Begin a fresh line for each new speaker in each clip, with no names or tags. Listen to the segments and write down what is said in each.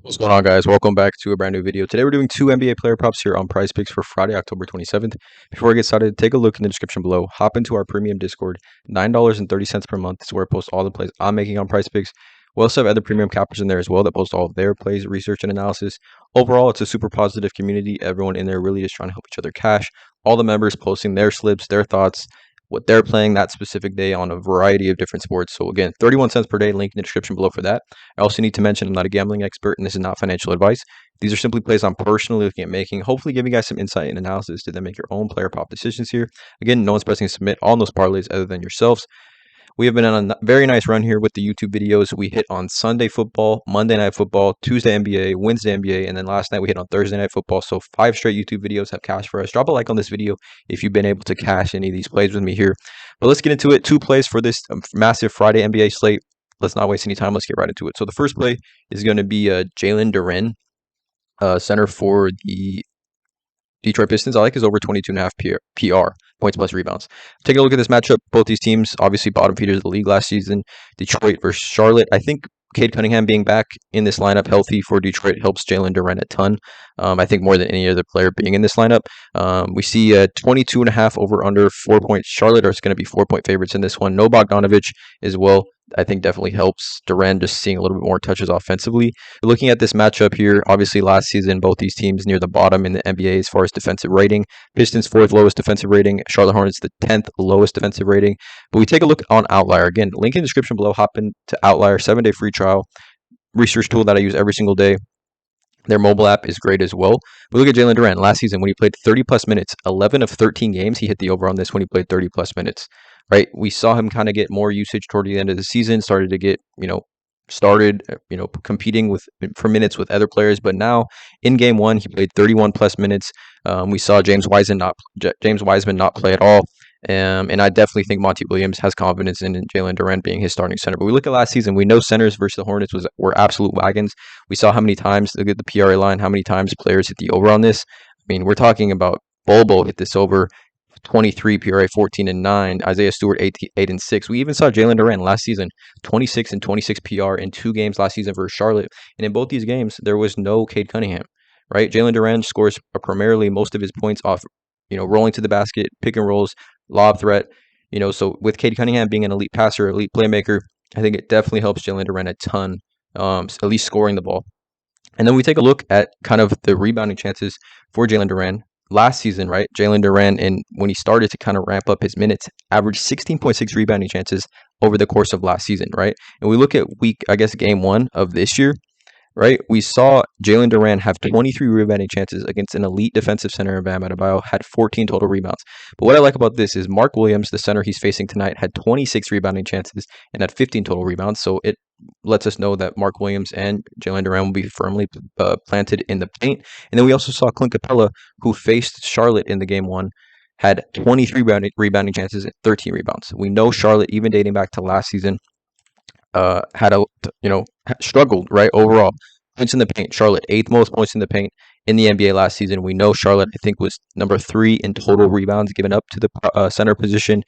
What's going on, guys? Welcome back to a brand new video. Today we're doing two NBA player props here on PrizePicks for Friday, October 27th. Before I get started, take a look in the description below. Hop into our premium Discord. $9.30 per month is where I post all the plays I'm making on PrizePicks. We also have other premium cappers in there as well that post all of their plays, research, and analysis. Overall, it's a super positive community. Everyone in there really is trying to help each other cash. All the members posting their slips, their thoughts, what they're playing that specific day on a variety of different sports. So again, 31 cents per day, link in the description below for that. I also need to mention I'm not a gambling expert and this is not financial advice. These are simply plays I'm personally looking at making, hopefully giving you guys some insight and analysis to then make your own player prop decisions here. Again, no one's pressing submit on those parlays other than yourselves. We have been on a very nice run here with the YouTube videos. We hit on Sunday football, Monday night football, Tuesday NBA, Wednesday NBA, and then last night we hit on Thursday night football. So 5 straight YouTube videos have cashed for us. Drop a like on this video if you've been able to cash any of these plays with me here. But let's get into it. 2 plays for this massive Friday NBA slate. Let's not waste any time. Let's get right into it. So the first play is going to be Jalen Duren, center for the Detroit Pistons. I like his over 22.5 PR, points plus rebounds. Taking a look at this matchup, both these teams, obviously bottom feeders of the league last season. Detroit versus Charlotte. I think Cade Cunningham being back in this lineup healthy for Detroit helps Jalen Duren a ton. I think more than any other player being in this lineup. We see a 22.5 over under 4 points. Charlotte are going to be 4-point favorites in this one. No Bogdanovich as well. I think definitely helps Duren just seeing a little bit more touches offensively. Looking at this matchup here, obviously last season, both these teams near the bottom in the NBA as far as defensive rating. Pistons 4th lowest defensive rating. Charlotte Hornets the 10th lowest defensive rating. But we take a look on Outlier. Again, link in the description below. Hop into Outlier, 7-day free trial. Research tool that I use every single day. Their mobile app is great as well. But look at Jalen Duren. Last season when he played 30-plus minutes, 11 of 13 games, he hit the over on this when he played 30-plus minutes. Right, we saw him kind of get more usage toward the end of the season, started to get, competing for minutes with other players. But now in game 1, he played 31-plus minutes. We saw James Wiseman not play at all. And I definitely think Monty Williams has confidence in Jalen Duren being his starting center. But we look at last season, we know centers versus the Hornets were absolute wagons. We saw how many times, look at the PRA line, how many times players hit the over on this. I mean, we're talking about Bobo hit this over. 23 PRA, 14 and 9. Isaiah Stewart 8 and 6. We even saw Jalen Duren last season 26 and 26 PR in 2 games last season for Charlotte. And in both these games, there was no Cade Cunningham. Right, Jalen Duren scores primarily most of his points off, rolling to the basket, pick and rolls, lob threat. So with Cade Cunningham being an elite passer, elite playmaker, I think it definitely helps Jalen Duren a ton, at least scoring the ball. And then we take a look at kind of the rebounding chances for Jalen Duren. Last season, right, Jalen Duren, and when he started to kind of ramp up his minutes, averaged 16.6 rebounding chances over the course of last season, right? And we look at game 1 of this year, right? We saw Jalen Duren have 23 rebounding chances against an elite defensive center in Bam Adebayo, had 14 total rebounds. But what I like about this is Mark Williams, the center he's facing tonight, had 26 rebounding chances and had 15 total rebounds. So it lets us know that Mark Williams and Jalen Duren will be firmly planted in the paint. And then we also saw Clint Capella, who faced Charlotte in the game 1, had 23 rebounding chances and 13 rebounds. We know Charlotte, even dating back to last season, had struggled, right, overall. Points in the paint. Charlotte, 8th most points in the paint in the NBA last season. We know Charlotte, I think, was number 3 in total rebounds given up to the center position.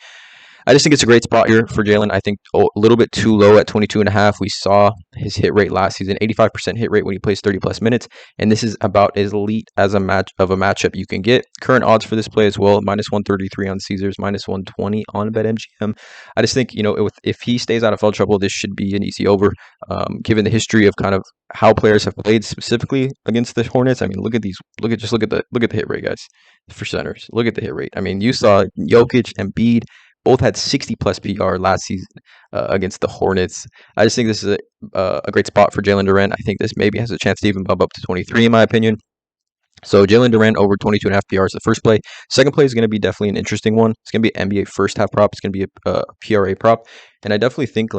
I just think it's a great spot here for Jalen. I think a little bit too low at 22.5. We saw his hit rate last season, 85% hit rate when he plays 30-plus minutes, and this is about as elite as a matchup you can get. Current odds for this play as well, -133 on Caesars, -120 on BetMGM. I just think, if he stays out of foul trouble, this should be an easy over, given the history of kind of how players have played specifically against the Hornets. I mean, look at the hit rate, guys, for centers. Look at the hit rate. I mean, you saw Jokic and Embiid both had 60-plus PR last season against the Hornets. I just think this is a great spot for Jalen Duren. I think this maybe has a chance to even bump up to 23, in my opinion. So Jalen Duren over 22.5 PR is the first play. Second play is going to be definitely an interesting one. It's going to be an NBA first half prop. It's going to be a PRA prop. And I definitely think,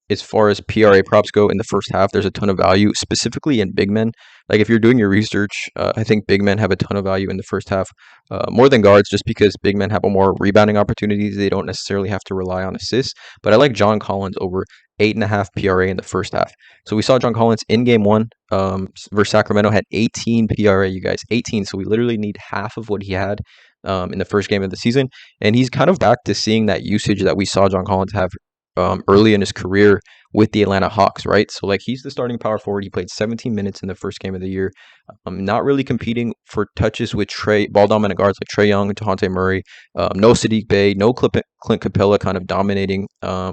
as far as PRA props go in the first half, there's a ton of value, specifically in big men. If you're doing your research, I think big men have a ton of value in the first half, more than guards, just because big men have more rebounding opportunities. They don't necessarily have to rely on assists. But I like John Collins over 8.5 PRA in the first half. So we saw John Collins in game 1 versus Sacramento had 18 PRA, you guys, 18. So we literally need half of what he had in the first game of the season. And he's kind of back to seeing that usage that we saw John Collins have early in his career with the Atlanta Hawks, right? So like he's the starting power forward. He played 17 minutes in the first game of the year. Not really competing for touches with ball dominant guards like Trae Young and DeJounte Murray. No Sadiq Bey, no Clint Capella kind of dominating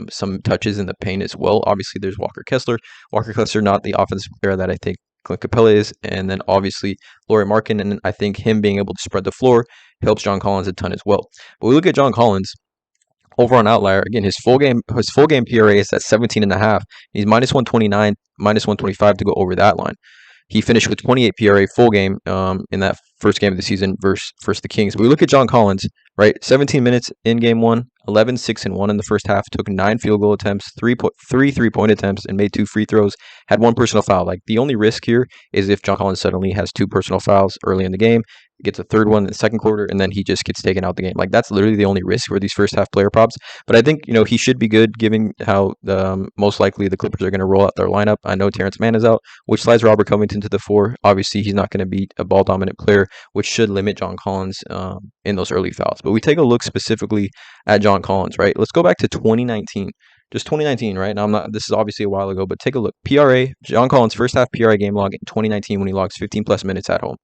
some touches in the paint as well. Obviously, there's Walker Kessler. Walker Kessler not the offensive player that I think Clint Capella is, and then obviously Lauri Markkanen, and I think him being able to spread the floor helps John Collins a ton as well. But we look at John Collins over on Outlier again. His full game PRA is at 17.5. He's minus 129, minus 125 to go over that line. He finished with 28 PRA full game in that first game of the season versus the Kings. But we look at John Collins, right? 17 minutes in game one, 11, 6, and 1 in the first half. Took 9 field goal attempts, 3 3-point attempts, and made 2 free throws. Had 1 personal foul. Like the only risk here is if John Collins suddenly has 2 personal fouls early in the game, gets a third one in the second quarter, and then he just gets taken out the game. Like that's literally the only risk for these first half player props. But I think he should be good given how most likely the Clippers are going to roll out their lineup. I know Terrence Mann is out, which slides Robert Covington to the 4. Obviously, he's not going to be a ball dominant player, which should limit John Collins in those early fouls. But we take a look specifically at John Collins, right? Let's go back to 2019. Just 2019, right? Now this is obviously a while ago, but take a look. PRA, John Collins' first half PRA game log in 2019 when he logs 15 plus minutes at home.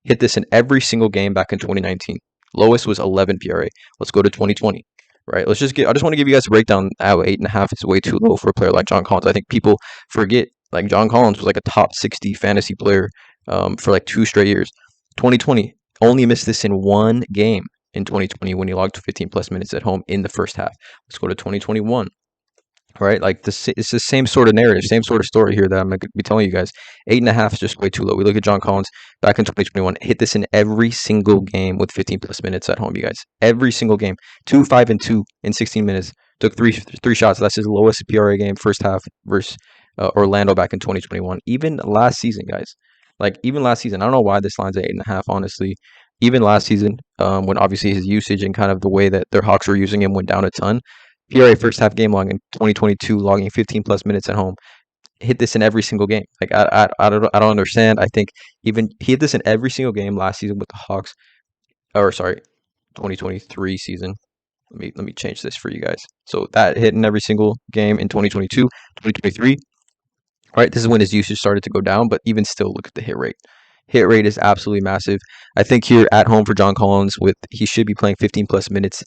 Hit this in every single game back in 2019. Lowest was 11 PRA. Let's go to 2020, right? I just want to give you guys a breakdown how 8.5 is way too low for a player like John Collins. I think people forget like John Collins was like a top 60 fantasy player for like 2 straight years. 2020, only missed this in 1 game in 2020 when he logged 15 plus minutes at home in the first half. Let's go to 2021. Right, like it's the same sort of narrative, same sort of story here that I'm going to be telling you guys. 8.5 is just way too low. We look at John Collins back in 2021, hit this in every single game with 15 plus minutes at home, you guys. Every single game, 2, 5, and 2 in 16 minutes. Took three shots. That's his lowest PRA game first half versus Orlando back in 2021. Even last season, guys. Like even last season, I don't know why this line's at 8.5. Honestly, even last season, when obviously his usage and kind of the way that their Hawks were using him went down a ton. PRA first half game log in 2022, logging 15 plus minutes at home. Hit this in every single game. Like I don't understand. I think even he hit this in every single game last season with the Hawks. Or sorry, 2023 season. Let me change this for you guys. So that hit in every single game in 2022, 2023. Right, this is when his usage started to go down, but even still, look at the hit rate. Hit rate is absolutely massive. I think here at home for John Collins, he should be playing 15 plus minutes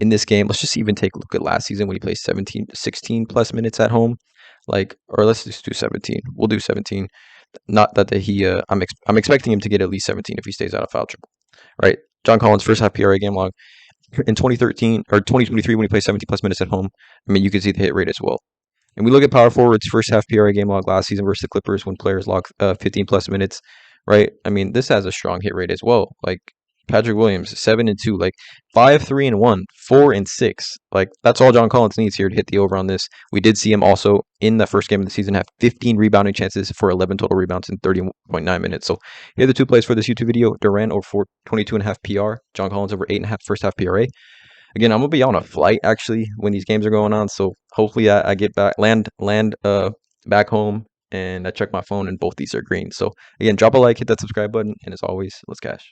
in this game. Let's just even take a look at last season when he played 16 plus minutes at home. Or let's just do 17. We'll do 17. Not that I'm expecting him to get at least 17 if he stays out of foul trouble. Right, John Collins first half PRA game log in 2013 or 2023 when he played 17 plus minutes at home. I mean, you can see the hit rate as well. And we look at power forwards first half PRA game log last season versus the Clippers when players log 15 plus minutes. Right? I mean, this has a strong hit rate as well. Like Patrick Williams, 7 and 2, like 5, 3 and 1, 4 and 6. Like that's all John Collins needs here to hit the over on this. We did see him also in the first game of the season have 15 rebounding chances for 11 total rebounds in 30.9 minutes. So here are the 2 plays for this YouTube video: Durant over 22.5 PR, John Collins over 8.5 first half PRA. Again, I'm gonna be on a flight actually when these games are going on, so hopefully I get back land back home. And I check my phone and both these are green. So again, drop a like, hit that subscribe button, and as always, let's cash.